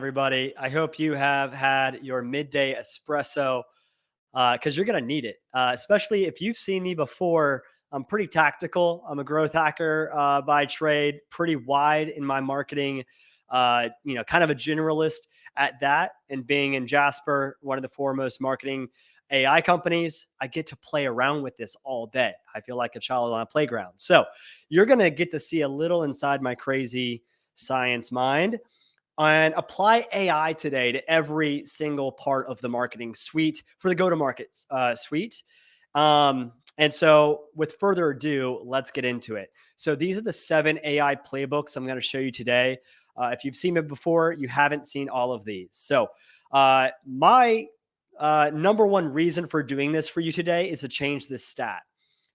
Everybody. I hope you have had your midday espresso because you're going to need it, especially if you've seen me before. I'm pretty tactical. I'm a growth hacker by trade, pretty wide in my marketing, kind of a generalist at that. And being in Jasper, one of the foremost marketing AI companies, I get to play around with this all day. I feel like a child on a playground. So you're going to get to see a little inside my crazy science mind and apply AI today to every single part of the marketing suite for the go-to-market suite. And so with further ado, let's get into it. So these are the 7 AI playbooks I'm going to show you today. If you've seen it before, you haven't seen all of these. So my number one reason for doing this for you today is to change this stat.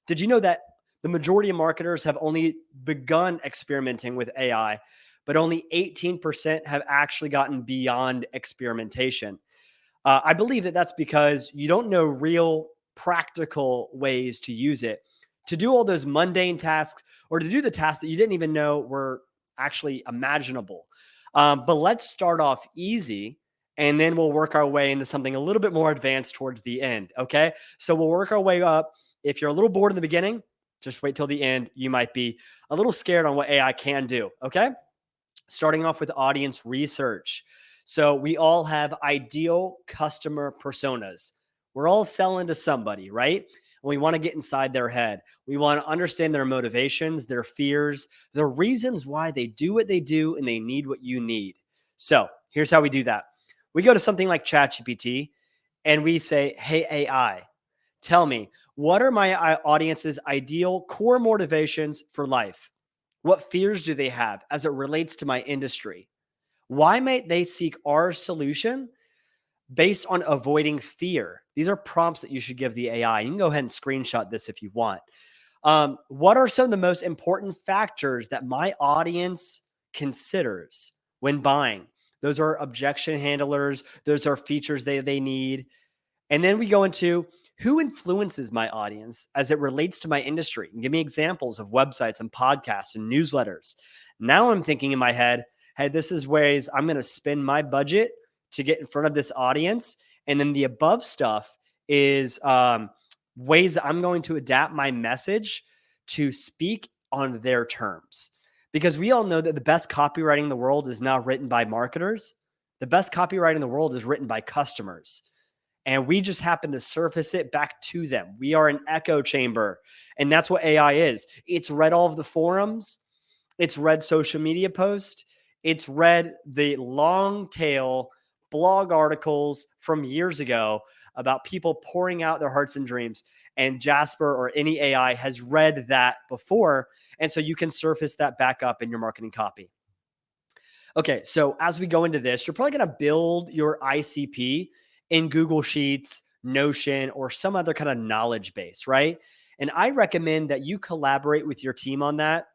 Did you know that the majority of marketers have only begun experimenting with AI, but only 18% have actually gotten beyond experimentation? I believe that that's because you don't know real practical ways to use it to do all those mundane tasks or to do the tasks that you didn't even know were actually imaginable. But let's start off easy and then we'll work our way into something a little bit more advanced towards the end. Okay. So we'll work our way up. If you're a little bored in the beginning, just wait till the end. You might be a little scared on what AI can do. Okay. Starting off with audience research. So we all have ideal customer personas. We're all selling to somebody, right? And we want to get inside their head. We want to understand their motivations, their fears, the reasons why they do what they do, and they need what you need. So here's how we do that. We go to something like ChatGPT and we say, hey, AI, tell me, what are my audience's ideal core motivations for life? What fears do they have as it relates to my industry? Why might they seek our solution based on avoiding fear? These are prompts that you should give the AI. You can go ahead and screenshot this if you want. What are some of the most important factors that my audience considers when buying? Those are objection handlers. Those are features they need. And then we go into who influences my audience as it relates to my industry. And give me examples of websites and podcasts and newsletters. Now I'm thinking in my head, hey, this is ways I'm going to spend my budget to get in front of this audience. And then the above stuff is ways that I'm going to adapt my message to speak on their terms. Because we all know that the best copywriting in the world is not written by marketers. The best copywriting in the world is written by customers. And we just happen to surface it back to them. We are an echo chamber. And that's what AI is. It's read all of the forums. It's read social media posts. It's read the long tail blog articles from years ago about people pouring out their hearts and dreams. And Jasper or any AI has read that before. And so you can surface that back up in your marketing copy. Okay, so as we go into this, you're probably going to build your ICP in Google Sheets, Notion, or some other kind of knowledge base, right? And I recommend that you collaborate with your team on that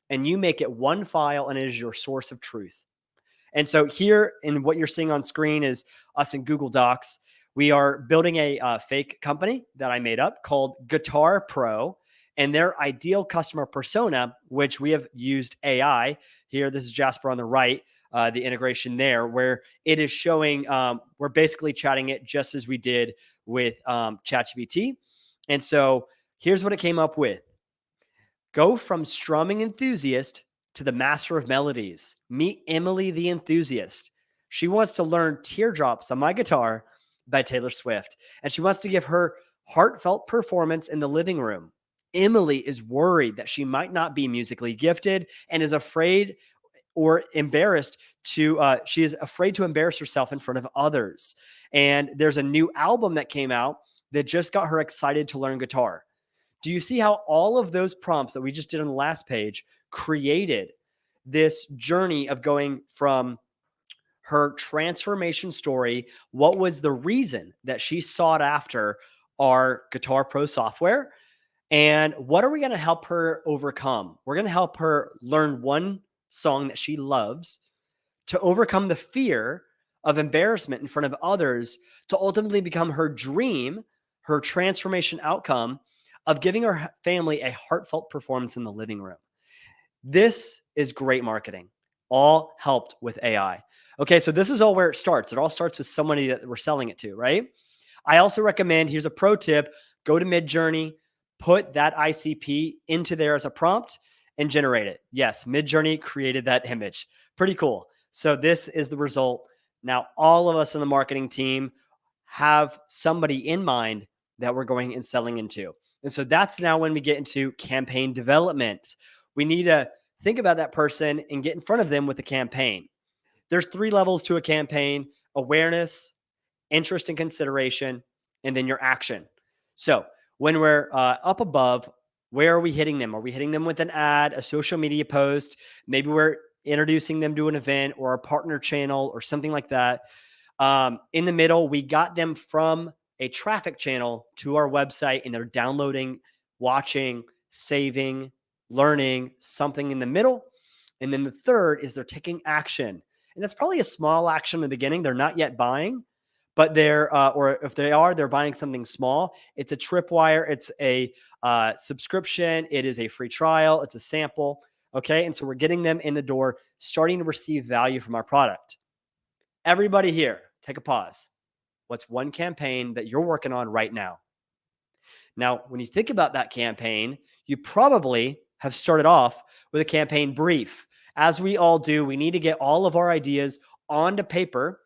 and you make it one file and it is your source of truth. And so here in what you're seeing on screen is us in Google Docs. We are building a fake company that I made up called Guitar Pro, and their ideal customer persona, which we have used AI here. This is Jasper on the right. The integration there where it is showing, we're basically chatting it just as we did with ChatGPT. And so here's what it came up with. Go from strumming enthusiast to the master of melodies. Meet Emily the enthusiast. She wants to learn Teardrops on My Guitar by Taylor Swift. And she wants to give her heartfelt performance in the living room. Emily is worried that she might not be musically gifted and is afraid or embarrassed she is afraid to embarrass herself in front of others. And there's a new album that came out that just got her excited to learn guitar. Do you see how all of those prompts that we just did on the last page created this journey of going from her transformation story? What was the reason that she sought after our Guitar Pro software? And what are we going to help her overcome? We're going to help her learn one song that she loves to overcome the fear of embarrassment in front of others to ultimately become her dream, her transformation outcome of giving her family a heartfelt performance in the living room. This is great marketing. all helped with AI. Okay, so this is all where it starts. It all starts with somebody that we're selling it to, right? I also recommend, here's a pro tip, go to Midjourney, put that ICP into there as a prompt and generate it. Yes, Midjourney created that image. Pretty cool. So this is the result. Now, all of us in the marketing team have somebody in mind that we're going and selling into. And so that's now when we get into campaign development. We need to think about that person and get in front of them with a campaign. There's 3 levels to a campaign: awareness, interest and consideration, and then your action. So when we're up above, where are we hitting them? Are we hitting them with an ad, a social media post? Maybe we're introducing them to an event or a partner channel or something like that. In the middle, we got them from a traffic channel to our website and they're downloading, watching, saving, learning something in the middle. And then the third is they're taking action. And that's probably a small action in the beginning. They're not yet buying, but they're, or if they are, they're buying something small. It's a tripwire. It's a subscription. It is a free trial. It's a sample. Okay. And so we're getting them in the door, starting to receive value from our product. Everybody here, take a pause. What's one campaign that you're working on right now? Now, when you think about that campaign, you probably have started off with a campaign brief. As we all do, we need to get all of our ideas onto paper.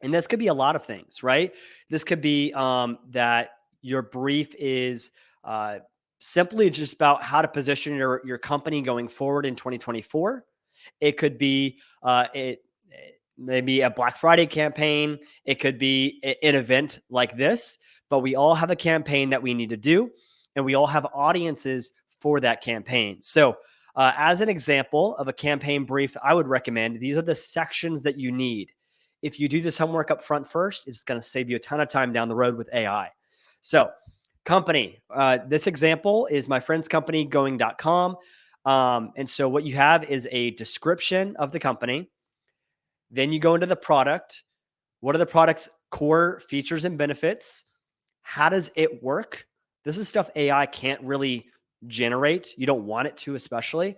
And this could be a lot of things, right? This could be that your brief is simply just about how to position your company going forward in 2024. It could be maybe a Black Friday campaign. It could be an event like this, but we all have a campaign that we need to do, and we all have audiences for that campaign. So as an example of a campaign brief, I would recommend these are the sections that you need. If you do this homework up front first, it's going to save you a ton of time down the road with AI. So company, this example is my friend's company, going.com. And so what you have is a description of the company. Then you go into the product. What are the product's core features and benefits? How does it work? This is stuff AI can't really generate. You don't want it to, especially.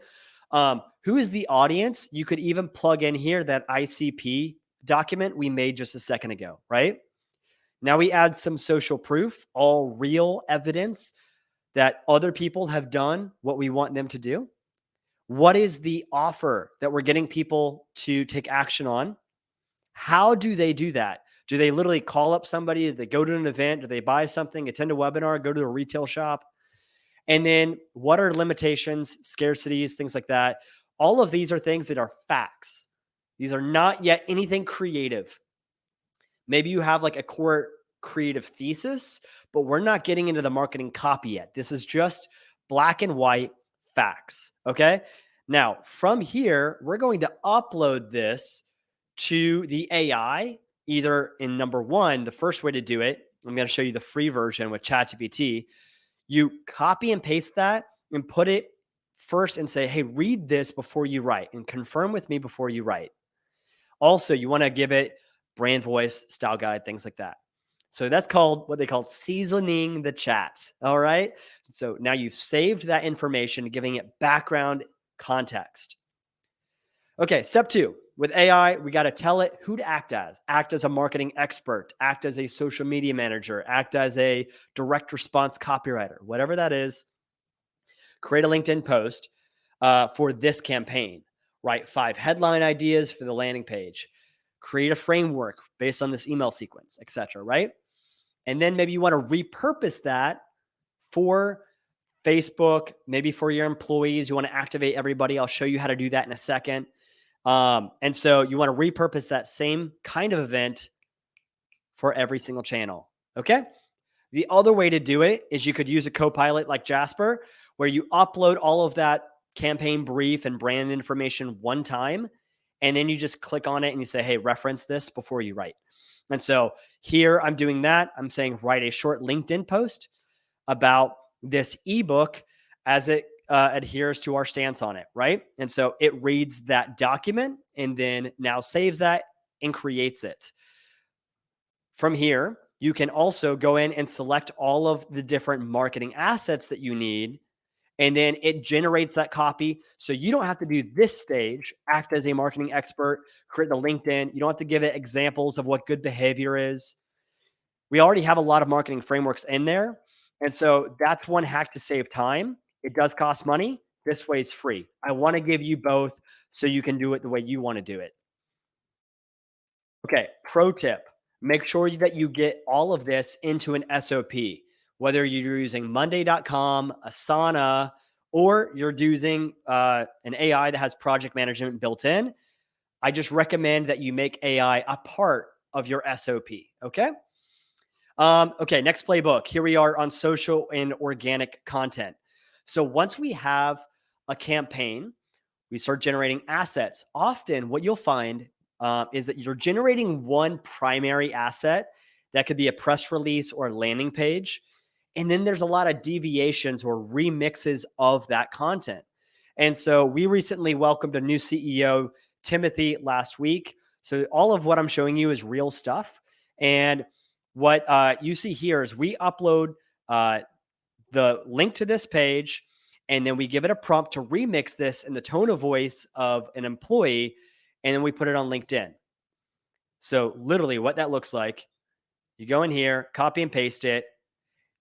Who is the audience? You could even plug in here that ICP document we made just a second ago, right? Now we add some social proof, all real evidence that other people have done what we want them to do. What is the offer that we're getting people to take action on? How do they do that? Do they literally call up somebody? Do they go to an event? Do they buy something, attend a webinar, go to a retail shop? And then what are limitations, scarcities, things like that? All of these are things that are facts. These are not yet anything creative. Maybe you have like a core creative thesis, but we're not getting into the marketing copy yet. This is just black and white facts. Okay. Now, from here, we're going to upload this to the AI, either in number one, the first way to do it. I'm going to show you the free version with ChatGPT. You copy and paste that and put it first and say, hey, read this before you write and confirm with me before you write. Also, you want to give it brand voice, style guide, things like that. So that's called what they call seasoning the chat. All right. So now you've saved that information, giving it background context. Okay. Step 2, with AI, we got to tell it who to act as a marketing expert, act as a social media manager, act as a direct response copywriter, whatever that is. Create a LinkedIn post for this campaign. Write 5 headline ideas for the landing page. Create a framework based on this email sequence, etc. Right? And then maybe you want to repurpose that for Facebook, maybe for your employees. You want to activate everybody. I'll show you how to do that in a second. And so you want to repurpose that same kind of event for every single channel. Okay. The other way to do it is you could use a Copilot like Jasper, where you upload all of that campaign brief and brand information one time. And then you just click on it and you say, hey, reference this before you write. And so here I'm doing that. I'm saying write a short LinkedIn post about this ebook as it adheres to our stance on it, right? And so it reads that document and then now saves that and creates it. From here, you can also go in and select all of the different marketing assets that you need and then it generates that copy. So you don't have to do this stage, act as a marketing expert, create the LinkedIn. You don't have to give it examples of what good behavior is. We already have a lot of marketing frameworks in there. And so that's one hack to save time. It does cost money. This way it's free. I want to give you both so you can do it the way you want to do it. Okay, pro tip, make sure that you get all of this into an SOP, whether you're using Monday.com, Asana, or you're using an AI that has project management built in. I just recommend that you make AI a part of your SOP. Okay. Okay, next playbook. Here we are on social and organic content. So once we have a campaign, we start generating assets. Often, what you'll find is that you're generating one primary asset that could be a press release or a landing page. And then there's a lot of deviations or remixes of that content. And so we recently welcomed a new CEO, Timothy, last week. So all of what I'm showing you is real stuff. And what you see here is we upload the link to this page, and then we give it a prompt to remix this in the tone of voice of an employee, and then we put it on LinkedIn. So literally what that looks like, you go in here, copy and paste it.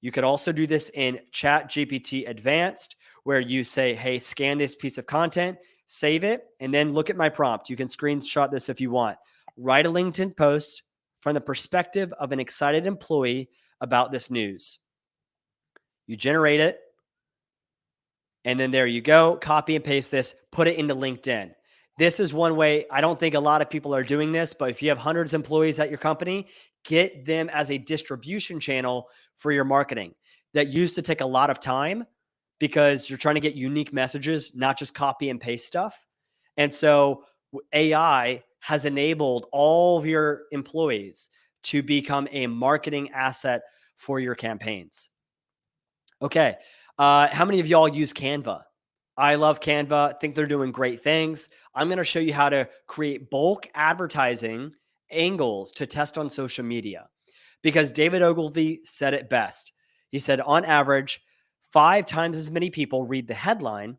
You could also do this in Chat GPT Advanced, where you say, hey, scan this piece of content, save it, and then look at my prompt. You can screenshot this if you want. Write a LinkedIn post from the perspective of an excited employee about this news. You generate it, and then there you go. Copy and paste this, put it into LinkedIn. This is one way. I don't think a lot of people are doing this, but if you have hundreds of employees at your company, get them as a distribution channel for your marketing. That used to take a lot of time because you're trying to get unique messages, not just copy and paste stuff. And so AI has enabled all of your employees to become a marketing asset for your campaigns. Okay. How many of y'all use Canva? I love Canva. Think they're doing great things. I'm going to show you how to create bulk advertising angles to test on social media, because David Ogilvy said it best. He said, on average, 5 times as many people read the headline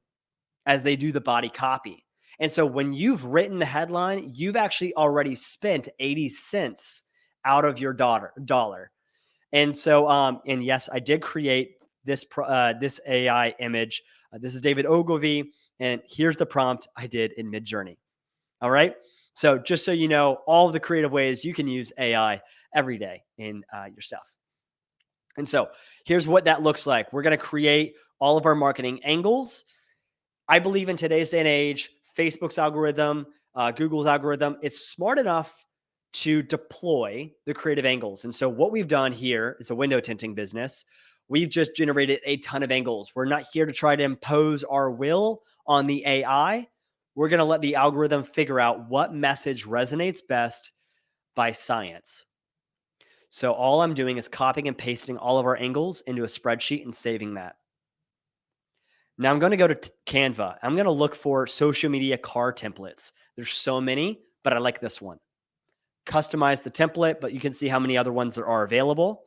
as they do the body copy. And so when you've written the headline, you've actually already spent 80 cents out of your dollar. And so, and yes, I did create this AI image. This is David Ogilvy, and here's the prompt I did in Midjourney. All right. So just so you know, all of the creative ways you can use AI every day in your stuff. And so here's what that looks like. We're going to create all of our marketing angles. I believe in today's day and age, Facebook's algorithm, Google's algorithm, it's smart enough to deploy the creative angles. And so what we've done here is a window tinting business. We've just generated a ton of angles. We're not here to try to impose our will on the AI. We're going to let the algorithm figure out what message resonates best by science. So all I'm doing is copying and pasting all of our angles into a spreadsheet and saving that. Now I'm going to go to Canva. I'm going to look for social media car templates. There's so many, but I like this one. Customize the template, but you can see how many other ones there are available.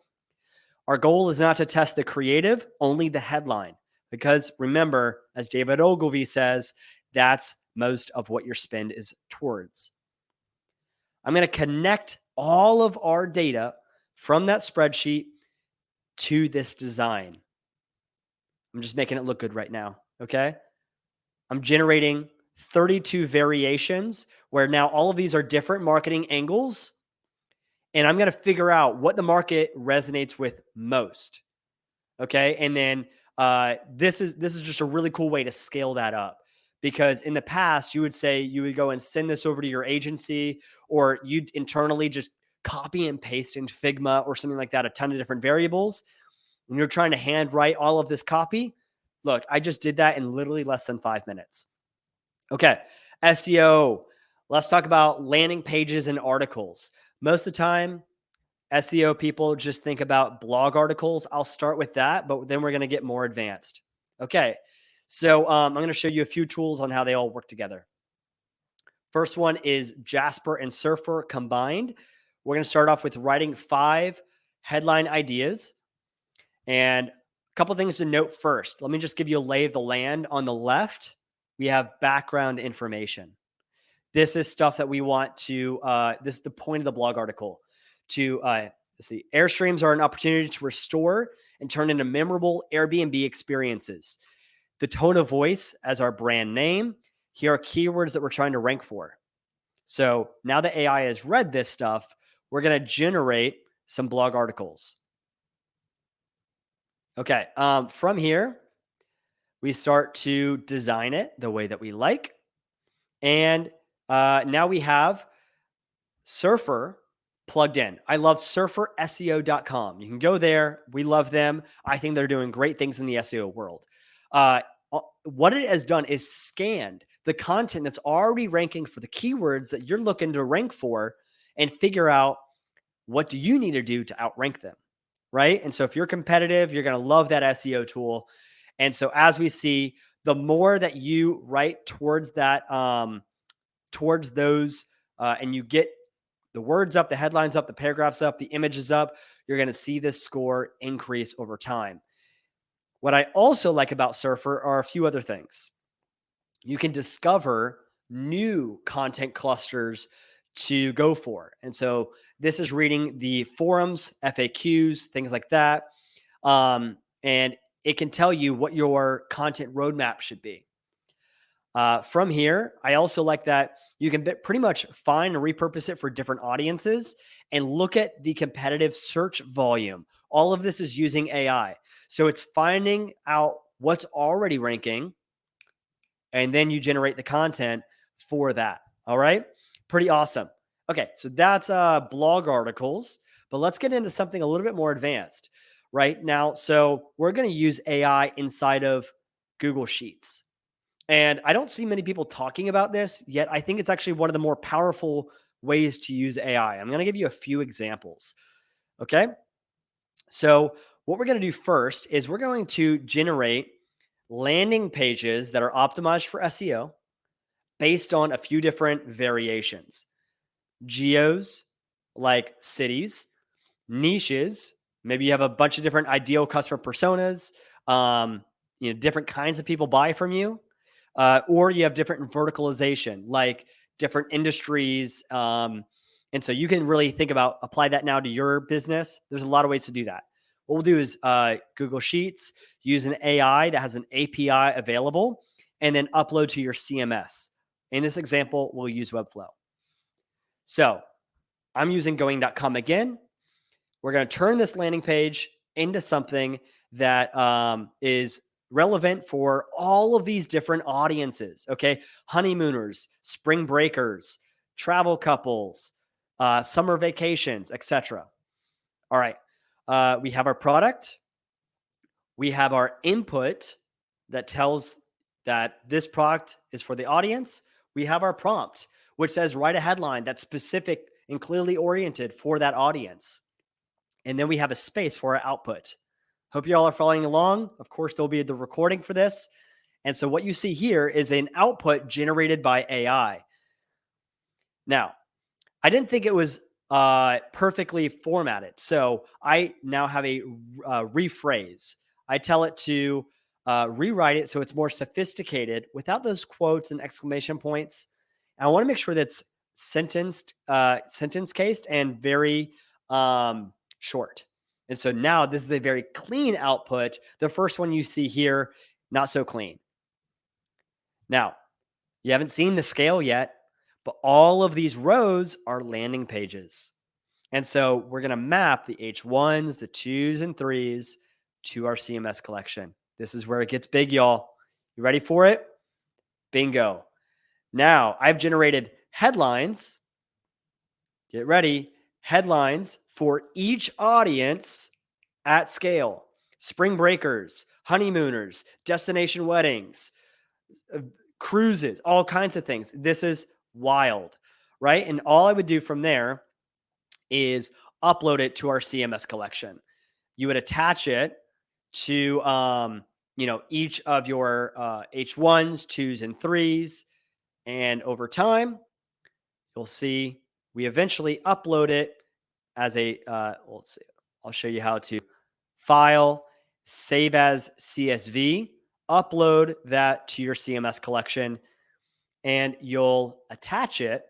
Our goal is not to test the creative, only the headline. Because remember, as David Ogilvy says, that's most of what your spend is towards. I'm going to connect all of our data from that spreadsheet to this design. I'm just making it look good right now. Okay. I'm generating 32 variations where now all of these are different marketing angles. And I'm going to figure out what the market resonates with most. Okay. And then this is just a really cool way to scale that up, because in the past you would say you would go and send this over to your agency, or you'd internally just copy and paste in Figma or something like that, a ton of different variables. When you're trying to hand write all of this copy, look, I just did that in literally less than 5 minutes. Okay. SEO. Let's talk about landing pages and articles. Most of the time, SEO people just think about blog articles. I'll start with that, but then we're going to get more advanced. Okay. So I'm going to show you a few tools on how they all work together. First one is Jasper and Surfer combined. We're going to start off with writing 5 headline ideas. And A couple things to note first. Let me just give you a lay of the land. On the left, we have background information. This is stuff that we want to, this is the point of the blog article. Let's see, Airstreams are an opportunity to restore and turn into memorable Airbnb experiences. The tone of voice as our brand name. Here are keywords that we're trying to rank for. So now that AI has read this stuff, we're going to generate some blog articles. Okay. From here, we start to design it the way that we like. And now we have Surfer plugged in. I love surferseo.com. You can go there. We love them. I think they're doing great things in the SEO world. What it has done is scanned the content that's already ranking for the keywords that you're looking to rank for and figure out what do you need to do to outrank them, right? And so if you're competitive, you're going to love that SEO tool. And so as we see, the more that you write towards that, towards those, and you get the words up, the headlines up, the paragraphs up, the images up, you're going to see this score increase over time. What I also like about Surfer are a few other things. You can discover new content clusters to go for. And so this is reading the forums, FAQs, things like that. And it can tell you what your content roadmap should be. From here, I also like that you can pretty much find and repurpose it for different audiences and look at the competitive search volume. All of this is using AI. So it's finding out what's already ranking, and then you generate the content for that. All right. Pretty awesome. Okay. So that's blog articles, but let's get into something a little bit more advanced right now. So we're going to use AI inside of Google Sheets. And I don't see many people talking about this yet. I think it's actually one of the more powerful ways to use AI. I'm going to give you a few examples. Okay. So what we're going to do first is we're going to generate landing pages that are optimized for SEO based on a few different variations. Geos, like cities, niches, maybe you have a bunch of different ideal customer personas, different kinds of people buy from you, or you have different verticalization, like different industries. And so you can really think about apply that now to your business. There's a lot of ways to do that. What we'll do is Google Sheets, use an AI that has an API available, and then upload to your CMS. In this example, we'll use Webflow. So I'm using going.com again. We're going to turn this landing page into something that is relevant for all of these different audiences. Okay. Honeymooners, spring breakers, travel couples, summer vacations, etc. All right. We have our product. We have our input that tells that this product is for the audience. We have our prompt, which says write a headline that's specific and clearly oriented for that audience. And then we have a space for our output. Hope you all are following along. Of course, there'll be the recording for this. And so what you see here is an output generated by AI. Now, I didn't think it was perfectly formatted. So I now have a rephrase. I tell it to rewrite it so it's more sophisticated without those quotes and exclamation points. And I want to make sure that's sentence cased and very short. And so now this is a very clean output. The first one you see here, not so clean. Now, you haven't seen the scale yet, but all of these rows are landing pages. And so we're going to map the H1s, the 2s, and 3s to our CMS collection. This is where it gets big, y'all. You ready for it? Bingo. Now, I've generated headlines. Get ready. Headlines for each audience at scale. Spring breakers, honeymooners, destination weddings, cruises, all kinds of things. This is wild, right? And all I would do from there is upload it to our CMS collection. You would attach it to, each of your H1s, 2s, and 3s. And over time, you'll see we eventually upload it as a, let's see, I'll show you how to file, save as CSV, upload that to your CMS collection, and you'll attach it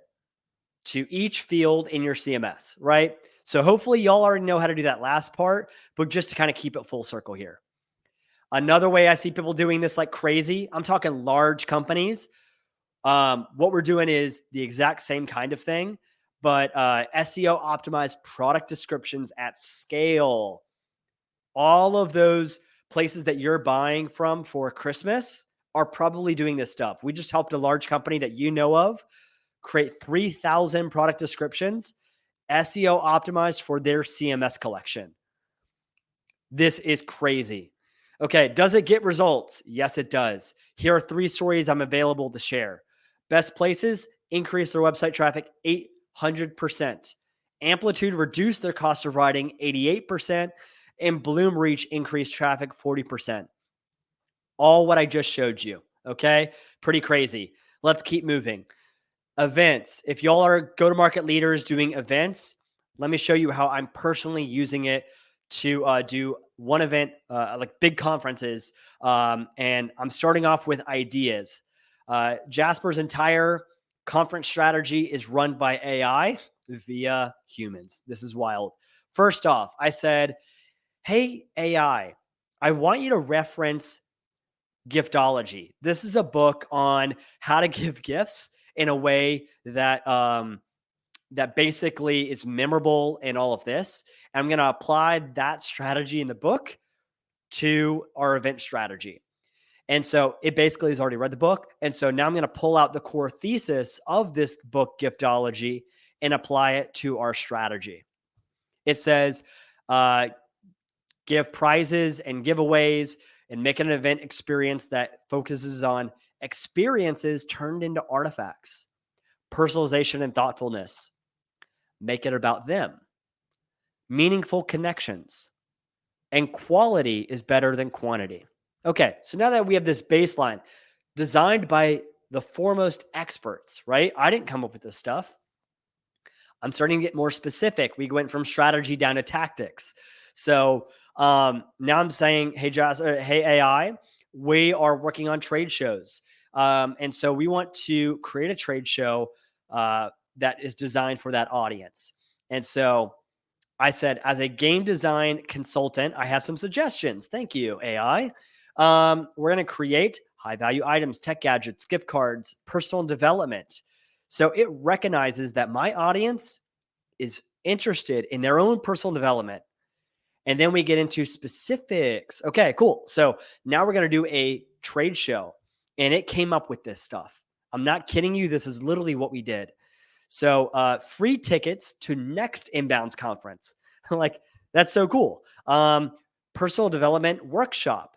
to each field in your CMS, right? So hopefully y'all already know how to do that last part, but just to kind of keep it full circle here. Another way I see people doing this like crazy, I'm talking large companies. What we're doing is the exact same kind of thing, but SEO optimized product descriptions at scale. All of those places that you're buying from for Christmas are probably doing this stuff. We just helped a large company that you know of create 3,000 product descriptions, SEO optimized for their CMS collection. This is crazy. Okay, does it get results? Yes, it does. Here are 3 stories I'm available to share. Best places increase their website traffic 800%. Amplitude reduced their cost of writing 88%, and Bloom Reach increased traffic 40%. All what I just showed you. Okay, pretty crazy. Let's keep moving. Events. If y'all are go-to-market leaders doing events, let me show you how I'm personally using it to do one event, like big conferences. And I'm starting off with ideas. Jasper's entire conference strategy is run by AI via humans. This is wild. First off, I said, hey, AI, I want you to reference Giftology. This is a book on how to give gifts in a way that that basically is memorable in all of this. I'm going to apply that strategy in the book to our event strategy. And so it basically has already read the book. And so now I'm going to pull out the core thesis of this book, Giftology, and apply it to our strategy. It says, give prizes and giveaways and make an event experience that focuses on experiences turned into artifacts, personalization and thoughtfulness. Make it about them, meaningful connections, and quality is better than quantity. Okay, so now that we have this baseline designed by the foremost experts, right? I didn't come up with this stuff. I'm starting to get more specific. We went from strategy down to tactics. So now I'm saying, hey, hey, AI, we are working on trade shows. And so we want to create a trade show that is designed for that audience. And so I said, as a game design consultant, I have some suggestions. Thank you, AI. We're going to create high value items, tech gadgets, gift cards, personal development. So it recognizes that my audience is interested in their own personal development. And then we get into specifics. Okay, cool. So now we're going to do a trade show. And it came up with this stuff. I'm not kidding you. This is literally what we did. So free tickets to next Inbounds conference. Like, that's so cool. Personal development workshop.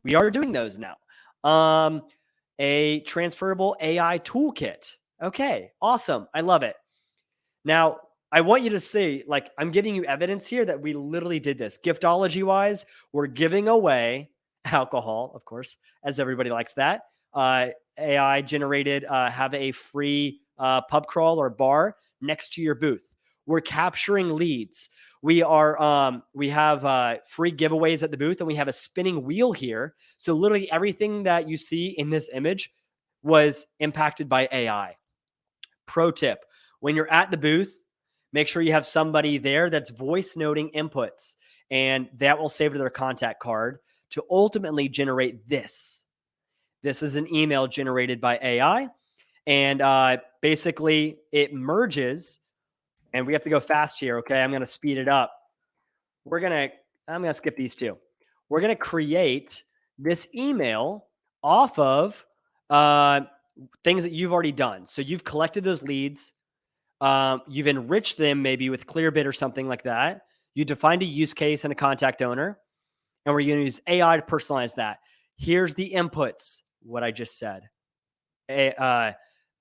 We are doing those now. A transferable AI toolkit. Okay, awesome. I love it. Now, I want you to see, like, I'm giving you evidence here that we literally did this. Giftology wise, we're giving away alcohol, of course, as everybody likes that. AI generated, have a free pub crawl or bar next to your booth. We're capturing leads. We are, we have free giveaways at the booth, and we have a spinning wheel here. So literally everything that you see in this image was impacted by AI. Pro tip, when you're at the booth, make sure you have somebody there that's voice noting inputs, and that will save to their contact card to ultimately generate this. This is an email generated by AI, and basically it merges, and we have to go fast here. Okay. I'm going to speed it up. I'm going to skip these two. We're going to create this email off of things that you've already done. So you've collected those leads. You've enriched them maybe with Clearbit or something like that. You defined a use case and a contact owner, and we're going to use AI to personalize that. Here's the inputs, what I just said.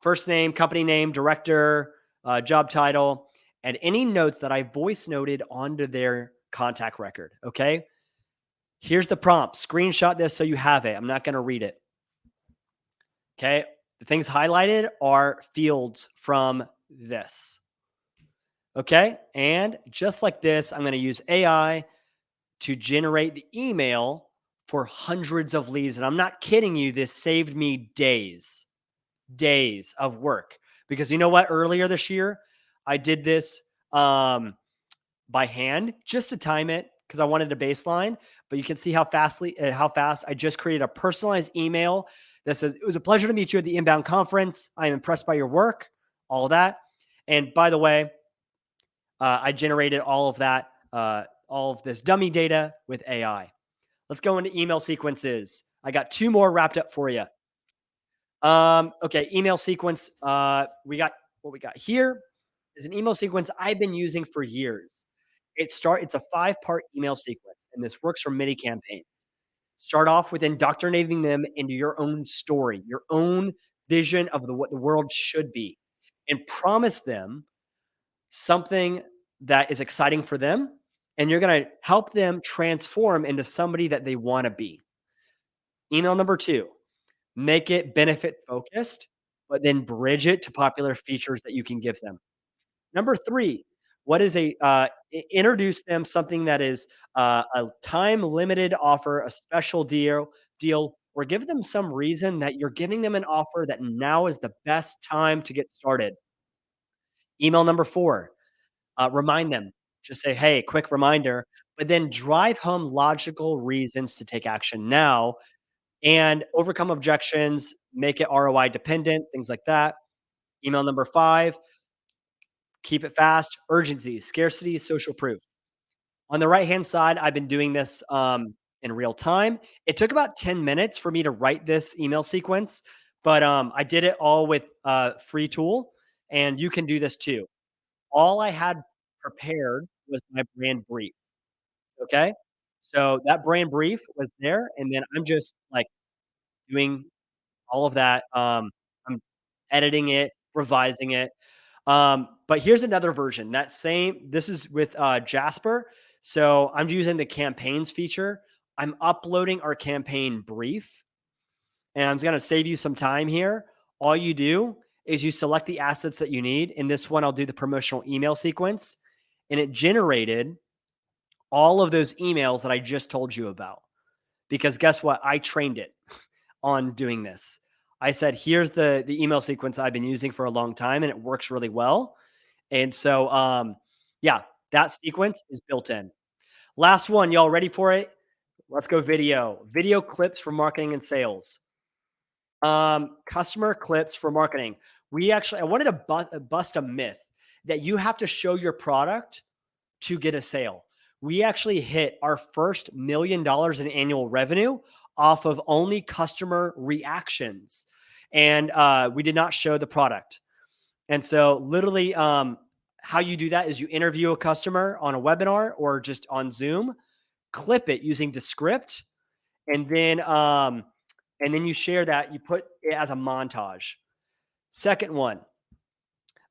First name, company name, director, job title, and any notes that I voice noted onto their contact record. Okay. Here's the prompt. Screenshot this so you have it. I'm not going to read it. Okay. The things highlighted are fields from this. Okay. And just like this, I'm going to use AI to generate the email for hundreds of leads. And I'm not kidding you, this saved me days of work. Because you know what? Earlier this year, I did this by hand just to time it because I wanted a baseline. But you can see how fast I just created a personalized email that says, "It was a pleasure to meet you at the Inbound Conference. I am impressed by your work," all of that. And by the way, I generated all of that, all of this dummy data with AI. Let's go into email sequences. I got 2 more wrapped up for you. Okay, email sequence. We got what we got here is an email sequence I've been using for years. It's a 5-part email sequence, and this works for many campaigns. Start off with indoctrinating them into your own story, your own vision of what the world should be, and promise them something that is exciting for them, and you're going to help them transform into somebody that they want to be. Email number 2, make it benefit focused, but then bridge it to popular features that you can give them. Number 3, what is introduce them something that is a time limited offer, a special deal, or give them some reason that you're giving them an offer that now is the best time to get started. Email number 4, remind them. Just say, "Hey, quick reminder," but then drive home logical reasons to take action now and overcome objections, make it ROI dependent, things like that. Email number 5, keep it fast, urgency, scarcity, social proof. On the right-hand side, I've been doing this in real time. It took about 10 minutes for me to write this email sequence, but I did it all with a free tool, and you can do this too. All I had prepared was my brand brief. Okay. So that brand brief was there. And then I'm just like doing all of that. I'm editing it, revising it. But here's another version. This is with Jasper. So I'm using the campaigns feature. I'm uploading our campaign brief, and I'm going to save you some time here. All you do is you select the assets that you need. In this one, I'll do the promotional email sequence, and it generated all of those emails that I just told you about. Because guess what? I trained it on doing this. I said, here's the email sequence I've been using for a long time, and it works really well. And so, yeah, that sequence is built in. Last one, y'all ready for it? Let's go video clips for marketing and sales. Customer clips for marketing. I wanted to bust a myth that you have to show your product to get a sale. We actually hit our first $1 million in annual revenue off of only customer reactions. And we did not show the product. And so literally how you do that is you interview a customer on a webinar or just on Zoom, clip it using Descript, and then you share that. You put it as a montage. Second one,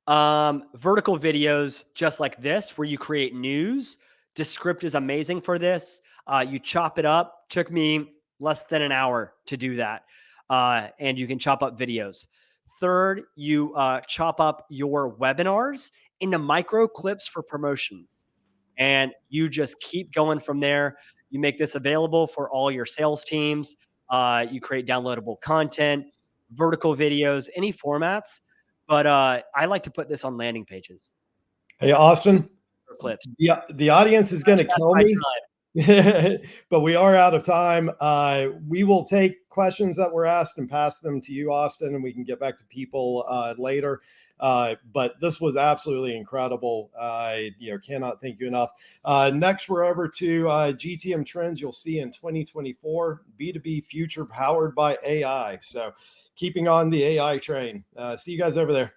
vertical videos just like this, where you create news. Descript is amazing for this. You chop it up. Took me less than an hour to do that. And you can chop up videos. Third, you chop up your webinars into micro clips for promotions. And you just keep going from there. You make this available for all your sales teams. You create downloadable content, vertical videos, any formats. But I like to put this on landing pages. Hey, Austin, clips. The audience is going to kill me, but we are out of time. We will take questions that were asked and pass them to you, Austin, and we can get back to people later. But this was absolutely incredible. I cannot thank you enough. Next, we're over to GTM trends you'll see in 2024, B2B future powered by AI. So keeping on the AI train. See you guys over there.